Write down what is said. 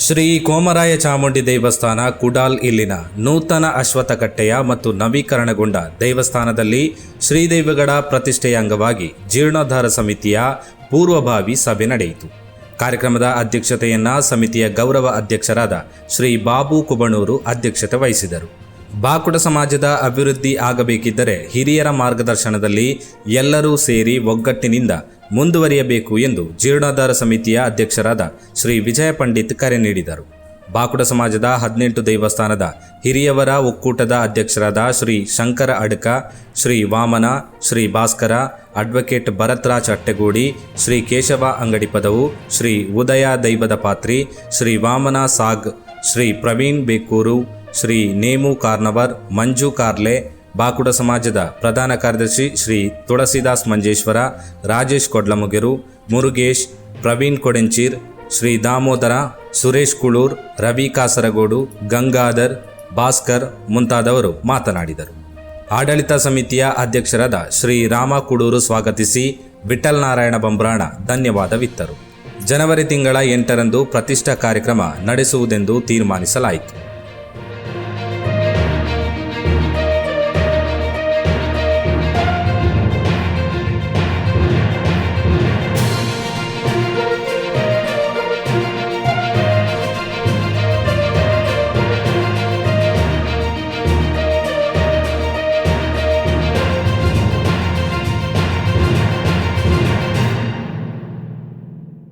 ಶ್ರೀ ಕೋಮರಾಯ ಚಾಮುಂಡಿ ದೇವಸ್ಥಾನ ಕುಡಾಲ್ ಇಲ್ಲಿನ ನೂತನ ಅಶ್ವತ್ಥಕಟ್ಟೆಯ ಮತ್ತು ನವೀಕರಣಗೊಂಡ ದೇವಸ್ಥಾನದಲ್ಲಿ ಶ್ರೀದೇವಗಡ ಪ್ರತಿಷ್ಠೆಯ ಅಂಗವಾಗಿ ಜೀರ್ಣೋದ್ಧಾರ ಸಮಿತಿಯ ಪೂರ್ವಭಾವಿ ಸಭೆ ನಡೆಯಿತು. ಕಾರ್ಯಕ್ರಮದ ಅಧ್ಯಕ್ಷತೆಯನ್ನ ಸಮಿತಿಯ ಗೌರವ ಅಧ್ಯಕ್ಷರಾದ ಶ್ರೀ ಬಾಬು ಕುಬಣೂರು ಅಧ್ಯಕ್ಷತೆ ವಹಿಸಿದರು. ಬಾಕುಡ ಸಮಾಜದ ಅಭಿವೃದ್ಧಿ ಆಗಬೇಕಿದ್ದರೆ ಹಿರಿಯರ ಮಾರ್ಗದರ್ಶನದಲ್ಲಿ ಎಲ್ಲರೂ ಸೇರಿ ಒಗ್ಗಟ್ಟಿನಿಂದ ಮುಂದುವರಿಯಬೇಕು ಎಂದು ಜೀರ್ಣೋದ್ಧಾರ ಸಮಿತಿಯ ಅಧ್ಯಕ್ಷರಾದ ಶ್ರೀ ವಿಜಯ ಪಂಡಿತ್ ಕರೆ ನೀಡಿದರು. ಬಾಕುಡ ಸಮಾಜದ 18 ದೇವಸ್ಥಾನದ ಹಿರಿಯವರ ಒಕ್ಕೂಟದ ಅಧ್ಯಕ್ಷರಾದ ಶ್ರೀ ಶಂಕರ ಅಡ್ಕ, ಶ್ರೀ ವಾಮನ, ಶ್ರೀ ಭಾಸ್ಕರ, ಅಡ್ವೊಕೇಟ್ ಭರತ್ರಾಜ್ ಅಟ್ಟೆಗೂಡಿ, ಶ್ರೀ ಕೇಶವ ಅಂಗಡಿ ಪದವು, ಶ್ರೀ ಉದಯ ದೈವದ ಪಾತ್ರಿ, ಶ್ರೀ ವಾಮನ ಸಾಗ್, ಶ್ರೀ ಪ್ರವೀಣ್ ಬೇಕೂರು, ಶ್ರೀ ನೇಮು ಕಾರ್ನವರ್, ಮಂಜು ಕಾರ್ಲೆ, ಬಾಕುಡ ಸಮಾಜದ ಪ್ರಧಾನ ಕಾರ್ಯದರ್ಶಿ ಶ್ರೀ ತುಳಸಿದಾಸ್ ಮಂಜೇಶ್ವರ, ರಾಜೇಶ್ ಕೊಡ್ಲಮುಗೆರು, ಮುರುಗೇಶ್, ಪ್ರವೀಣ್ ಕೊಡೆಂಚೀರ್, ಶ್ರೀ ದಾಮೋದರ, ಸುರೇಶ್ ಕುಳೂರ್, ರವಿ ಕಾಸರಗೋಡು, ಗಂಗಾಧರ್, ಭಾಸ್ಕರ್ ಮುಂತಾದವರು ಮಾತನಾಡಿದರು. ಆಡಳಿತ ಸಮಿತಿಯ ಅಧ್ಯಕ್ಷರಾದ ಶ್ರೀ ರಾಮ ಕುಡೂರು ಸ್ವಾಗತಿಸಿ ವಿಠಲ್ ನಾರಾಯಣ ಬಂಬ್ರಾಣ ಧನ್ಯವಾದವಿತ್ತರು. ಜನವರಿ ತಿಂಗಳ 8ರಂದು ಪ್ರತಿಷ್ಠಾ ಕಾರ್ಯಕ್ರಮ ನಡೆಸುವುದೆಂದು ತೀರ್ಮಾನಿಸಲಾಯಿತು.